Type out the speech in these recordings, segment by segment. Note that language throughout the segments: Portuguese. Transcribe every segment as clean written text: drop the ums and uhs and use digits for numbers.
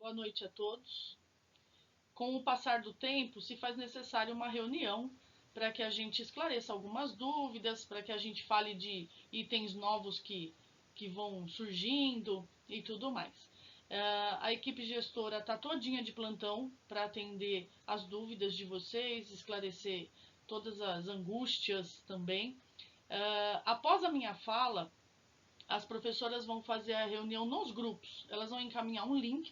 Boa noite a todos. Com o passar do tempo, se faz necessário uma reunião para que a gente esclareça algumas dúvidas, para que a gente fale de itens novos que vão surgindo e tudo mais. A equipe gestora está todinha de plantão para atender as dúvidas de vocês, esclarecer todas as angústias também. Após a minha fala, as professoras vão fazer a reunião nos grupos. Elas vão encaminhar um link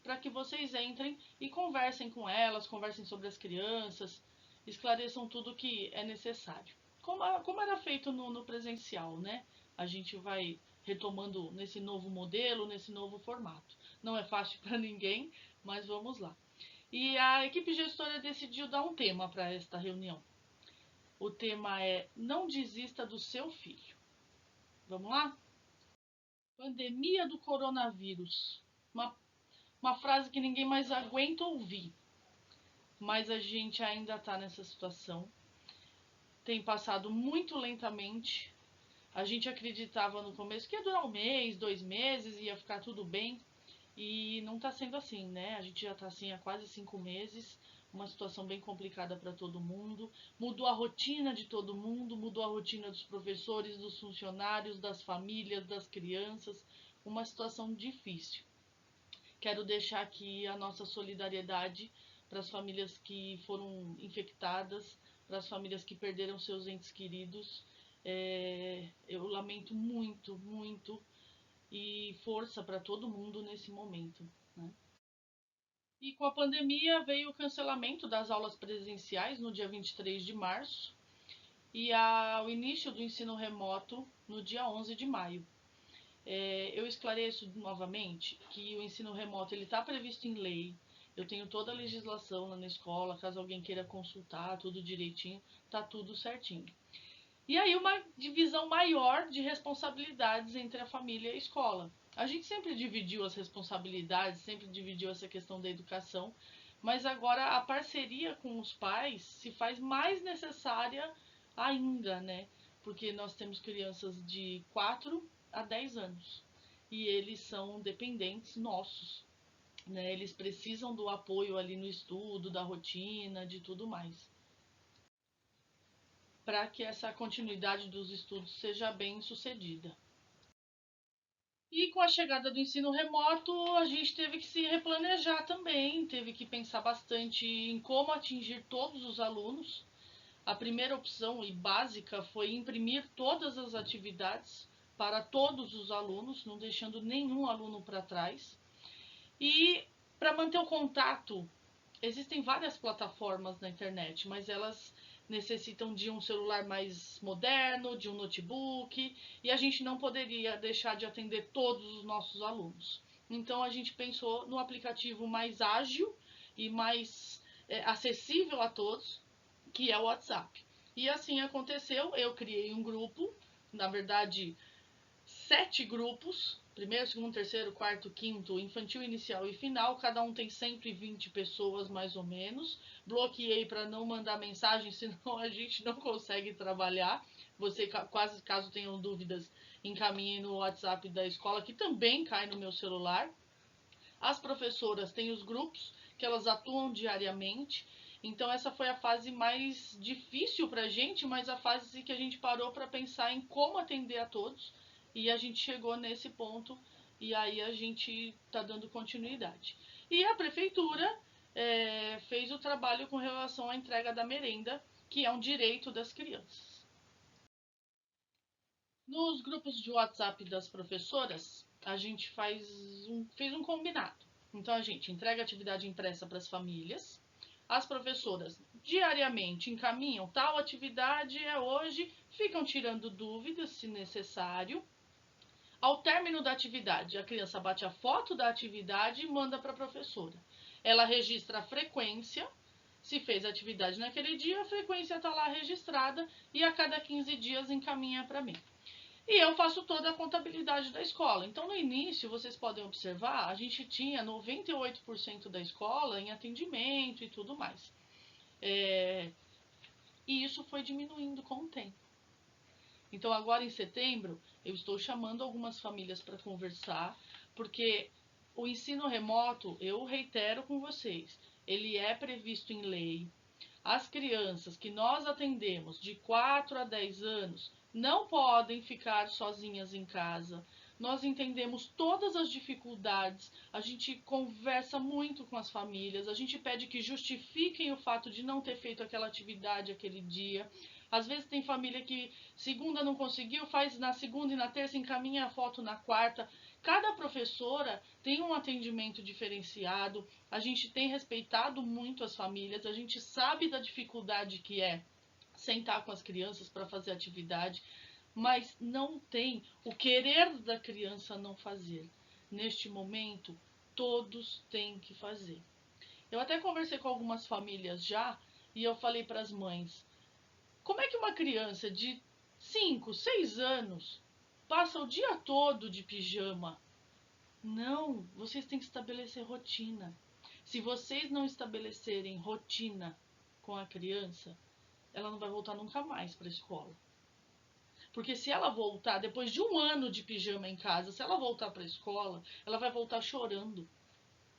para que vocês entrem e conversem com elas, conversem sobre as crianças, esclareçam tudo que é necessário. Como era feito no presencial, né? A gente vai retomando nesse novo modelo, nesse novo formato. Não é fácil para ninguém, mas vamos lá. E a equipe gestora decidiu dar um tema para esta reunião. O tema é: não desista do seu filho. Vamos lá? Pandemia do coronavírus. Uma frase que ninguém mais aguenta ouvir. Mas a gente ainda está nessa situação. Tem passado muito lentamente. A gente acreditava no começo que ia durar 1 mês, 2 meses, ia ficar tudo bem. E não está sendo assim, né? A gente já está assim há quase 5 meses. Uma situação bem complicada para todo mundo. Mudou a rotina de todo mundo, mudou a rotina dos professores, dos funcionários, das famílias, das crianças. Uma situação difícil. Quero deixar aqui a nossa solidariedade para as famílias que foram infectadas, para as famílias que perderam seus entes queridos. Eu lamento muito, muito, e força para todo mundo nesse momento, né? E com a pandemia veio o cancelamento das aulas presenciais no dia 23 de março e o início do ensino remoto no dia 11 de maio. Eu esclareço novamente que o ensino remoto está previsto em lei. Eu tenho toda a legislação lá na escola, caso alguém queira consultar, tudo direitinho, tá tudo certinho. E aí uma divisão maior de responsabilidades entre a família e a escola. A gente sempre dividiu as responsabilidades, sempre dividiu essa questão da educação, mas agora a parceria com os pais se faz mais necessária ainda, né? Porque nós temos crianças de 4 a 10 anos e eles são dependentes nossos, né? Eles precisam do apoio ali no estudo, da rotina, de tudo mais, para que essa continuidade dos estudos seja bem sucedida. E com a chegada do ensino remoto, a gente teve que se replanejar também, teve que pensar bastante em como atingir todos os alunos. A primeira opção e básica foi imprimir todas as atividades para todos os alunos, não deixando nenhum aluno para trás. E para manter o contato, existem várias plataformas na internet, mas elas necessitam de um celular mais moderno, de um notebook, e a gente não poderia deixar de atender todos os nossos alunos. Então a gente pensou no aplicativo mais ágil e mais acessível a todos, que é o WhatsApp. E assim aconteceu, eu criei um grupo, na verdade 7 grupos, primeiro, segundo, terceiro, quarto, quinto, infantil, inicial e final, cada um tem 120 pessoas mais ou menos. Bloqueei para não mandar mensagem, senão a gente não consegue trabalhar. Você, caso tenham dúvidas, encaminhe no WhatsApp da escola, que também cai no meu celular. As professoras têm os grupos, que elas atuam diariamente. Então essa foi a fase mais difícil para a gente, mas a fase que a gente parou para pensar em como atender a todos. E a gente chegou nesse ponto e aí a gente está dando continuidade. E a prefeitura fez o trabalho com relação à entrega da merenda, que é um direito das crianças. Nos grupos de WhatsApp das professoras, a gente fez um combinado. Então a gente entrega atividade impressa para as famílias. As professoras diariamente encaminham tal atividade é hoje, ficam tirando dúvidas se necessário. Ao término da atividade, a criança bate a foto da atividade e manda para a professora. Ela registra a frequência, se fez a atividade naquele dia, a frequência está lá registrada e a cada 15 dias encaminha para mim. E eu faço toda a contabilidade da escola. Então, no início, vocês podem observar, a gente tinha 98% da escola em atendimento e tudo mais. E isso foi diminuindo com o tempo. Então, agora em setembro, eu estou chamando algumas famílias para conversar, porque O ensino remoto, eu reitero com vocês, ele é previsto em lei. As crianças que nós atendemos de 4 a 10 anos não podem ficar sozinhas em casa. Nós entendemos todas as dificuldades, a gente conversa muito com as famílias, a gente pede que justifiquem o fato de não ter feito aquela atividade aquele dia. Às vezes tem família que segunda não conseguiu, faz na segunda e na terça, encaminha a foto na quarta. Cada professora tem um atendimento diferenciado, a gente tem respeitado muito as famílias, a gente sabe da dificuldade que é sentar com as crianças para fazer atividade, mas não tem o querer da criança não fazer. Neste momento, todos têm que fazer. Eu até conversei com algumas famílias já e eu falei para as mães: como é que uma criança de 5, 6 anos passa o dia todo de pijama? Não, vocês têm que estabelecer rotina. Se vocês não estabelecerem rotina com a criança, ela não vai voltar nunca mais para a escola. Porque se ela voltar, depois de um ano de pijama em casa, se ela voltar para a escola, ela vai voltar chorando.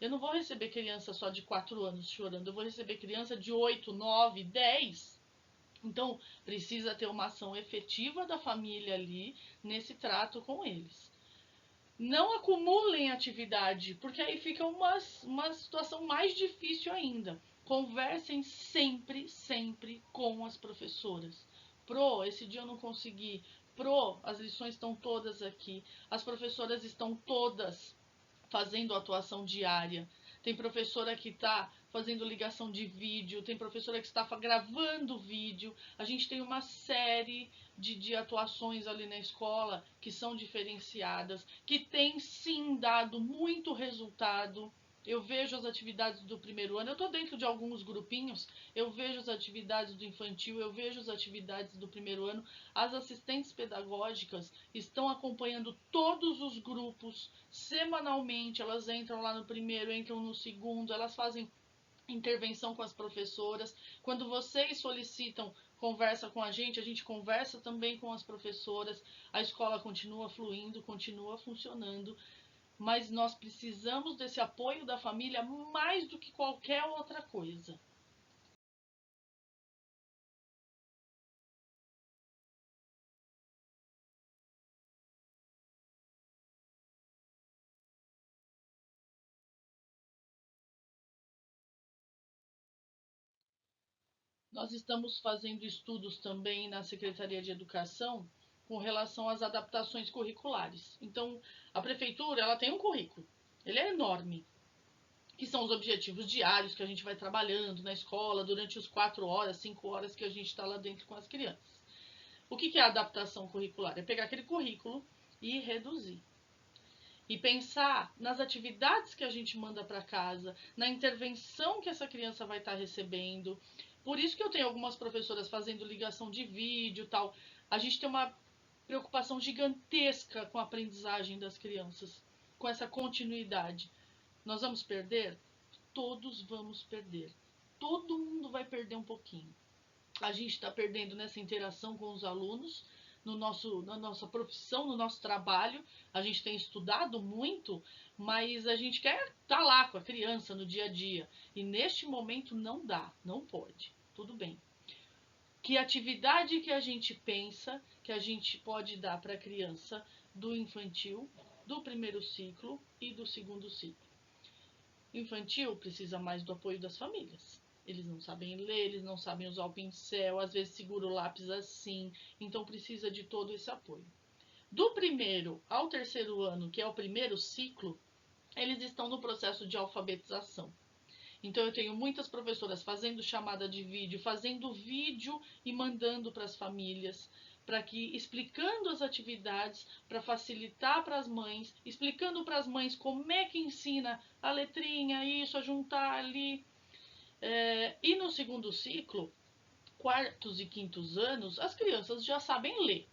Eu não vou receber criança só de 4 anos chorando, eu vou receber criança de 8, 9, 10. Então, precisa ter uma ação efetiva da família ali nesse trato com eles. Não acumulem atividade, porque aí fica uma situação mais difícil ainda. Conversem sempre, sempre com as professoras. Pro, esse dia eu não consegui. Pro, as lições estão todas aqui. As professoras estão todas fazendo atuação diária. Tem professora que está fazendo ligação de vídeo, tem professora que está gravando vídeo. A gente tem uma série de atuações ali na escola que são diferenciadas, que tem sim dado muito resultado. Eu vejo as atividades do primeiro ano, eu estou dentro de alguns grupinhos, eu vejo as atividades do infantil, eu vejo as atividades do primeiro ano. As assistentes pedagógicas estão acompanhando todos os grupos semanalmente, elas entram lá no primeiro, entram no segundo, elas fazem intervenção com as professoras. Quando vocês solicitam conversa com a gente conversa também com as professoras. A escola continua fluindo, continua funcionando, mas nós precisamos desse apoio da família mais do que qualquer outra coisa. Nós estamos fazendo estudos também na Secretaria de Educação com relação às adaptações curriculares. Então, a prefeitura ela tem um currículo, ele é enorme, que são os objetivos diários que a gente vai trabalhando na escola durante os 4 horas, 5 horas que a gente está lá dentro com as crianças. O que é a adaptação curricular? É pegar aquele currículo e reduzir. E pensar nas atividades que a gente manda para casa, na intervenção que essa criança vai estar recebendo. Por isso que eu tenho algumas professoras fazendo ligação de vídeo e tal. A gente tem uma preocupação gigantesca com a aprendizagem das crianças, com essa continuidade. Nós vamos perder? Todos vamos perder. Todo mundo vai perder um pouquinho. A gente está perdendo nessa interação com os alunos, na nossa profissão, no nosso trabalho. A gente tem estudado muito, mas a gente quer estar lá com a criança no dia a dia. E neste momento não dá, não pode. Tudo bem. Que atividade que a gente pensa que a gente pode dar para a criança do infantil, do primeiro ciclo e do segundo ciclo? Infantil precisa mais do apoio das famílias. Eles não sabem ler, eles não sabem usar o pincel, às vezes segura o lápis assim, então precisa de todo esse apoio. Do primeiro ao terceiro ano, que é o primeiro ciclo, eles estão no processo de alfabetização. Então eu tenho muitas professoras fazendo chamada de vídeo, fazendo vídeo e mandando para as famílias, para que explicando as atividades, para facilitar para as mães, explicando para as mães como é que ensina a letrinha, isso, a juntar ali. E no segundo ciclo, quartos e quintos anos, as crianças já sabem ler.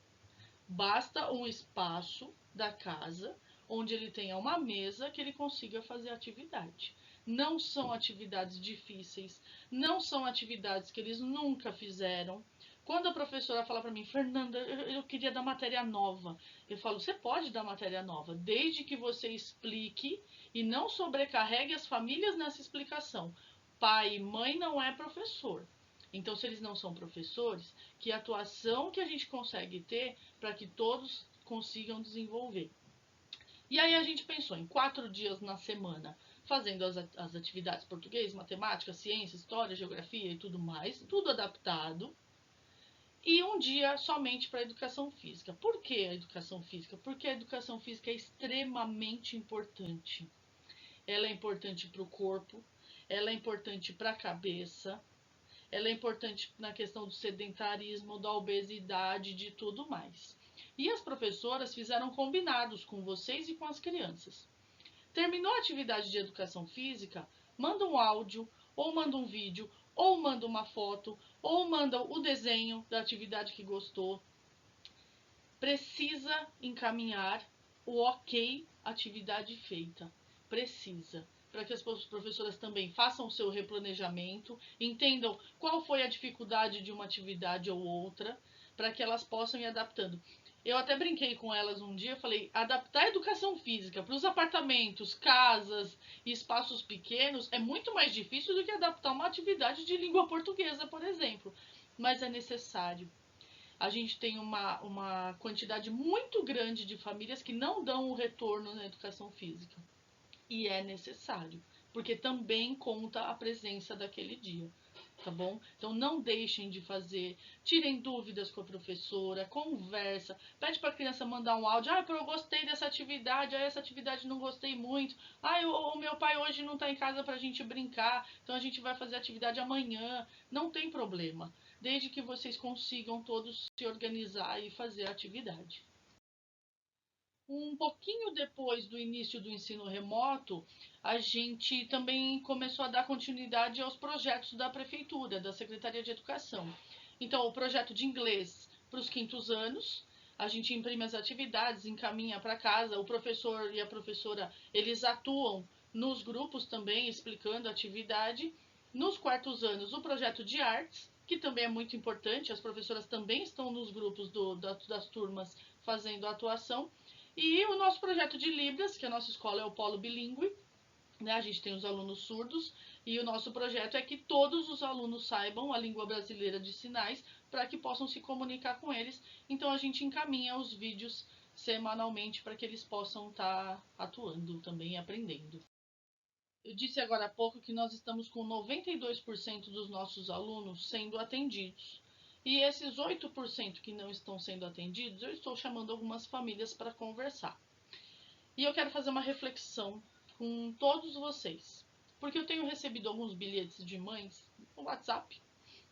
Basta um espaço da casa onde ele tenha uma mesa que ele consiga fazer atividade. Não são atividades difíceis, não são atividades que eles nunca fizeram. Quando a professora fala para mim, Fernanda, eu queria dar matéria nova, eu falo, você pode dar matéria nova, desde que você explique e não sobrecarregue as famílias nessa explicação. Pai e mãe não é professor. Então, se eles não são professores, que atuação que a gente consegue ter para que todos consigam desenvolver? E aí a gente pensou em 4 dias na semana, fazendo as atividades português, matemática, ciência, história, geografia e tudo mais, tudo adaptado, e um dia somente para a educação física. Por que a educação física? Porque a educação física é extremamente importante. Ela é importante para o corpo, ela é importante para a cabeça, ela é importante na questão do sedentarismo, da obesidade, de tudo mais. E as professoras fizeram combinados com vocês e com as crianças. Terminou a atividade de educação física, manda um áudio, ou manda um vídeo, ou manda uma foto, ou manda o desenho da atividade que gostou. Precisa encaminhar o ok, atividade feita. Precisa. Para que as professoras também façam o seu replanejamento, entendam qual foi a dificuldade de uma atividade ou outra, para que elas possam ir adaptando. Eu até brinquei com elas um dia, falei, adaptar a educação física para os apartamentos, casas e espaços pequenos é muito mais difícil do que adaptar uma atividade de língua portuguesa, por exemplo. Mas é necessário. A gente tem uma quantidade muito grande de famílias que não dão o retorno na educação física. E é necessário, porque também conta a presença daquele dia. Tá bom? Então não deixem de fazer, tirem dúvidas com a professora, conversa, pede para a criança mandar um áudio, eu gostei dessa atividade, essa atividade não gostei muito, o meu pai hoje não está em casa para a gente brincar, então a gente vai fazer atividade amanhã, não tem problema, desde que vocês consigam todos se organizar e fazer a atividade. Um pouquinho depois do início do ensino remoto, a gente também começou a dar continuidade aos projetos da prefeitura, da Secretaria de Educação. Então, o projeto de inglês para os 5º anos, a gente imprime as atividades, encaminha para casa, o professor e a professora, eles atuam nos grupos também, explicando a atividade. Nos 4º anos, o projeto de artes, que também é muito importante, as professoras também estão nos grupos das turmas fazendo a atuação. E o nosso projeto de Libras, que a nossa escola é o Polo Bilíngue, né? A gente tem os alunos surdos, e o nosso projeto é que todos os alunos saibam a língua brasileira de sinais para que possam se comunicar com eles. Então a gente encaminha os vídeos semanalmente para que eles possam estar atuando também e aprendendo. Eu disse agora há pouco que nós estamos com 92% dos nossos alunos sendo atendidos. E esses 8% que não estão sendo atendidos, eu estou chamando algumas famílias para conversar. E eu quero fazer uma reflexão com todos vocês. Porque eu tenho recebido alguns bilhetes de mães no WhatsApp.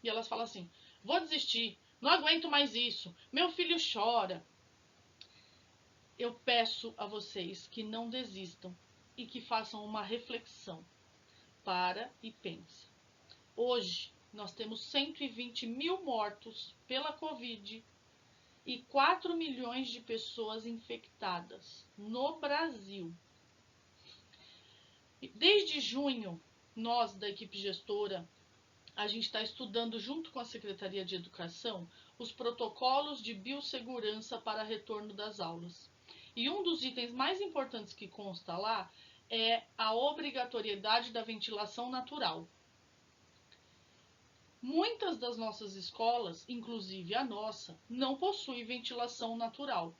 E elas falam assim, vou desistir, não aguento mais isso, meu filho chora. Eu peço a vocês que não desistam e que façam uma reflexão. Para e pensa. Hoje, nós temos 120 mil mortos pela Covid e 4 milhões de pessoas infectadas no Brasil. Desde junho, nós da equipe gestora, a gente está estudando junto com a Secretaria de Educação os protocolos de biossegurança para retorno das aulas. E um dos itens mais importantes que consta lá é a obrigatoriedade da ventilação natural. Muitas das nossas escolas, inclusive a nossa, não possui ventilação natural.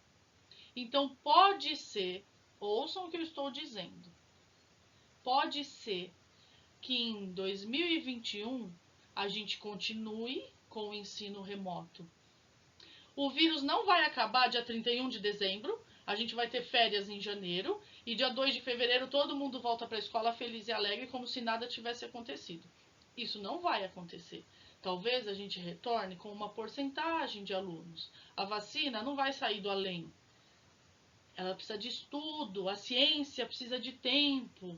Então pode ser, ouçam o que eu estou dizendo, pode ser que em 2021 a gente continue com o ensino remoto. O vírus não vai acabar dia 31 de dezembro, a gente vai ter férias em janeiro, e dia 2 de fevereiro todo mundo volta para a escola feliz e alegre como se nada tivesse acontecido. Isso não vai acontecer. Talvez a gente retorne com uma porcentagem de alunos. A vacina não vai sair do além. Ela precisa de estudo, a ciência precisa de tempo.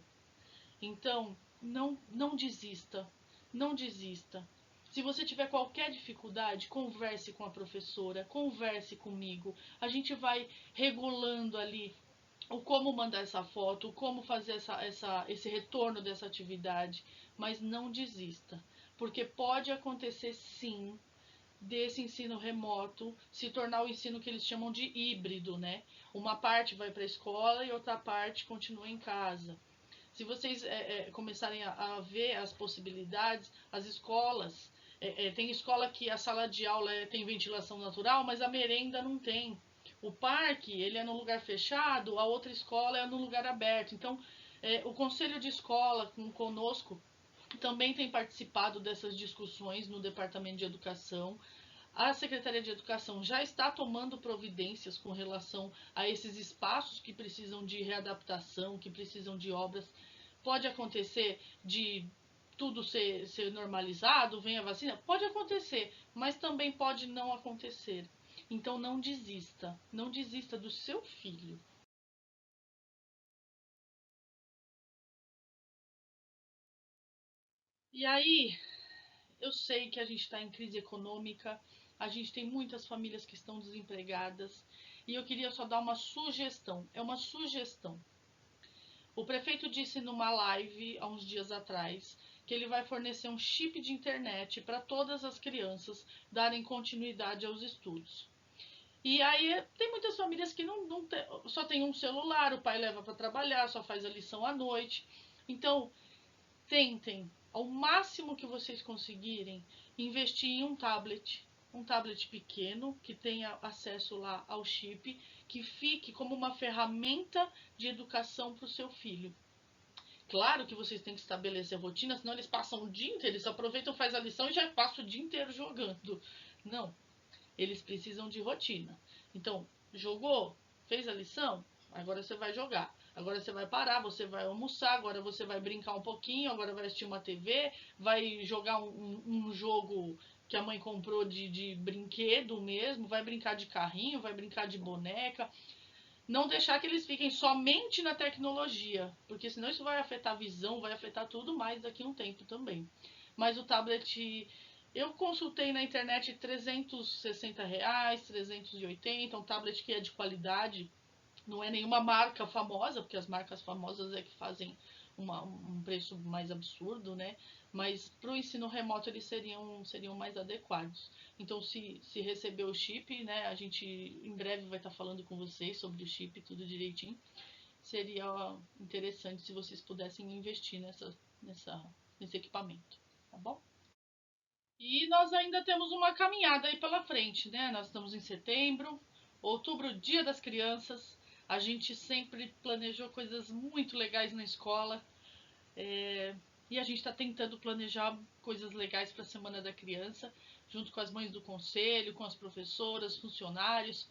Então, não desista. Não desista. Se você tiver qualquer dificuldade, converse com a professora, converse comigo. A gente vai regulando ali o como mandar essa foto, o como fazer esse retorno dessa atividade, mas não desista, porque pode acontecer sim desse ensino remoto se tornar o ensino que eles chamam de híbrido, né? Uma parte vai para a escola e outra parte continua em casa. Se vocês começarem a ver as possibilidades, as escolas, tem escola que a sala de aula tem ventilação natural, mas a merenda não tem. O parque, ele é num lugar fechado, a outra escola é num lugar aberto. Então, o conselho de escola conosco também tem participado dessas discussões no Departamento de Educação. A Secretaria de Educação já está tomando providências com relação a esses espaços que precisam de readaptação, que precisam de obras. Pode acontecer de tudo ser normalizado, vem a vacina? Pode acontecer, mas também pode não acontecer. Então não desista, não desista do seu filho. E aí, eu sei que a gente está em crise econômica, a gente tem muitas famílias que estão desempregadas, e eu queria só dar uma sugestão. É uma sugestão. O prefeito disse numa live há uns dias atrás que ele vai fornecer um chip de internet para todas as crianças darem continuidade aos estudos. E aí tem muitas famílias que não tem, só tem um celular, o pai leva para trabalhar, só faz a lição à noite. Então, tentem, ao máximo que vocês conseguirem, investir em um tablet pequeno, que tenha acesso lá ao chip, que fique como uma ferramenta de educação para o seu filho. Claro que vocês têm que estabelecer rotina, senão eles passam o dia inteiro, eles aproveitam, faz a lição e já passam o dia inteiro jogando. Não, eles precisam de rotina. Então, jogou, fez a lição, agora você vai jogar. Agora você vai parar, você vai almoçar, agora você vai brincar um pouquinho, agora vai assistir uma TV, vai jogar um jogo que a mãe comprou de brinquedo mesmo, vai brincar de carrinho, vai brincar de boneca. Não deixar que eles fiquem somente na tecnologia, porque senão isso vai afetar a visão, vai afetar tudo mais daqui a um tempo também. Mas o tablet, eu consultei na internet R$ 360, 380, um tablet que é de qualidade, não é nenhuma marca famosa, porque as marcas famosas é que fazem um preço mais absurdo, né? Mas para o ensino remoto eles seriam mais adequados. Então, se receber o chip, né? A gente em breve vai estar falando com vocês sobre o chip, tudo direitinho. Seria interessante se vocês pudessem investir nesse equipamento, tá bom? E nós ainda temos uma caminhada aí pela frente, né? Nós estamos em setembro, outubro, Dia das Crianças. A gente sempre planejou coisas muito legais na escola. E a gente está tentando planejar coisas legais para a Semana da Criança, junto com as mães do conselho, com as professoras, funcionários.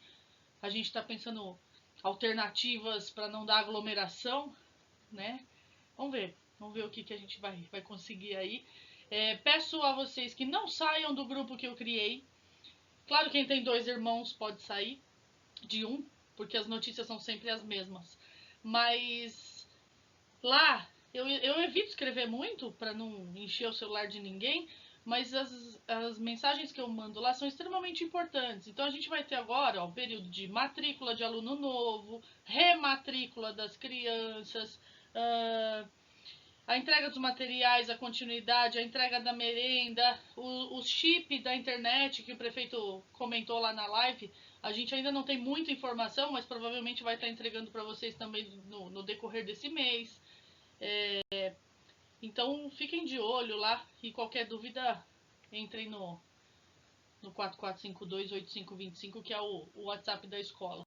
A gente está pensando alternativas para não dar aglomeração, né? Vamos ver o que a gente vai conseguir aí. Peço a vocês que não saiam do grupo que eu criei. Claro, quem tem 2 irmãos pode sair de um, porque as notícias são sempre as mesmas. Mas lá eu evito escrever muito para não encher o celular de ninguém, mas as mensagens que eu mando lá são extremamente importantes. Então a gente vai ter agora o período de matrícula de aluno novo, rematrícula das crianças, a entrega dos materiais, a continuidade, a entrega da merenda, o chip da internet que o prefeito comentou lá na live. A gente ainda não tem muita informação, mas provavelmente vai estar entregando para vocês também no decorrer desse mês. Então fiquem de olho lá e qualquer dúvida entrem no 44528525, que é o WhatsApp da escola.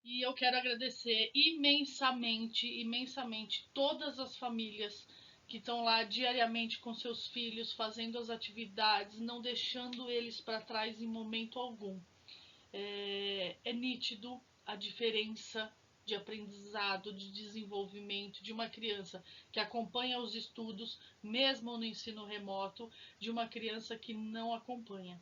E eu quero agradecer imensamente, imensamente todas as famílias que estão lá diariamente com seus filhos, fazendo as atividades, não deixando eles para trás em momento algum. É nítido a diferença de aprendizado, de desenvolvimento de uma criança que acompanha os estudos, mesmo no ensino remoto, de uma criança que não acompanha.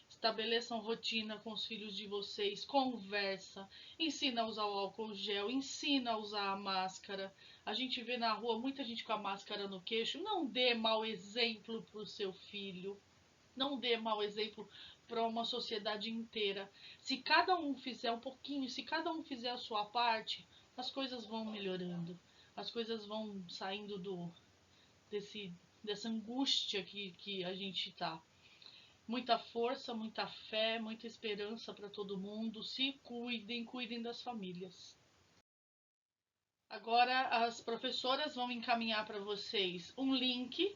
Estabeleçam rotina com os filhos de vocês, conversa, ensina a usar o álcool gel, ensina a usar a máscara. A gente vê na rua muita gente com a máscara no queixo. Não dê mau exemplo para o seu filho. Não dê mau exemplo para uma sociedade inteira. Se cada um fizer um pouquinho, se cada um fizer a sua parte, as coisas vão melhorando. As coisas vão saindo dessa angústia que a gente está. Muita força, muita fé, muita esperança para todo mundo. Se cuidem, cuidem das famílias. Agora as professoras vão encaminhar para vocês um link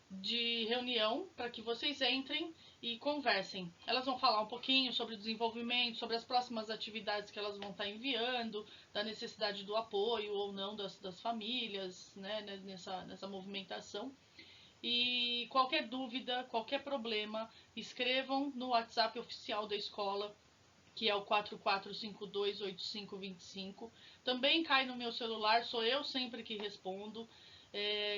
de reunião para que vocês entrem e conversem. Elas vão falar um pouquinho sobre o desenvolvimento, sobre as próximas atividades que elas vão estar enviando, da necessidade do apoio ou não das famílias, né, nessa movimentação. E qualquer dúvida, qualquer problema, escrevam no WhatsApp oficial da escola, que é o 44528525. Também cai no meu celular, sou eu sempre que respondo.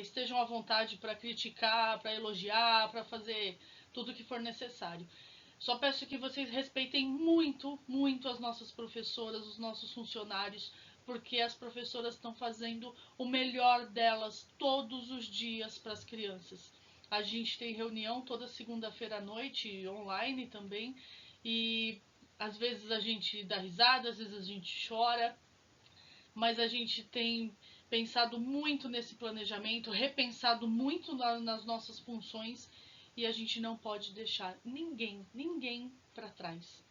Estejam à vontade para criticar, para elogiar, para fazer tudo o que for necessário. Só peço que vocês respeitem muito, muito as nossas professoras, os nossos funcionários, porque as professoras estão fazendo o melhor delas todos os dias para as crianças. A gente tem reunião toda segunda-feira à noite, online também, e às vezes a gente dá risada, às vezes a gente chora, mas a gente tem pensado muito nesse planejamento, repensado muito nas nossas funções, e a gente não pode deixar ninguém para trás.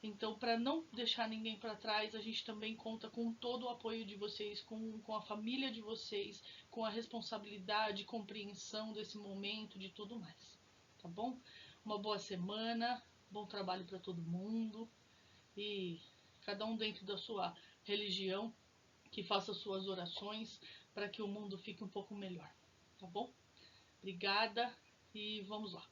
Então, para não deixar ninguém para trás, a gente também conta com todo o apoio de vocês, com a família de vocês, com a responsabilidade, compreensão desse momento, de tudo mais. Tá bom? Uma boa semana, bom trabalho para todo mundo e cada um dentro da sua religião que faça suas orações para que o mundo fique um pouco melhor. Tá bom? Obrigada e vamos lá.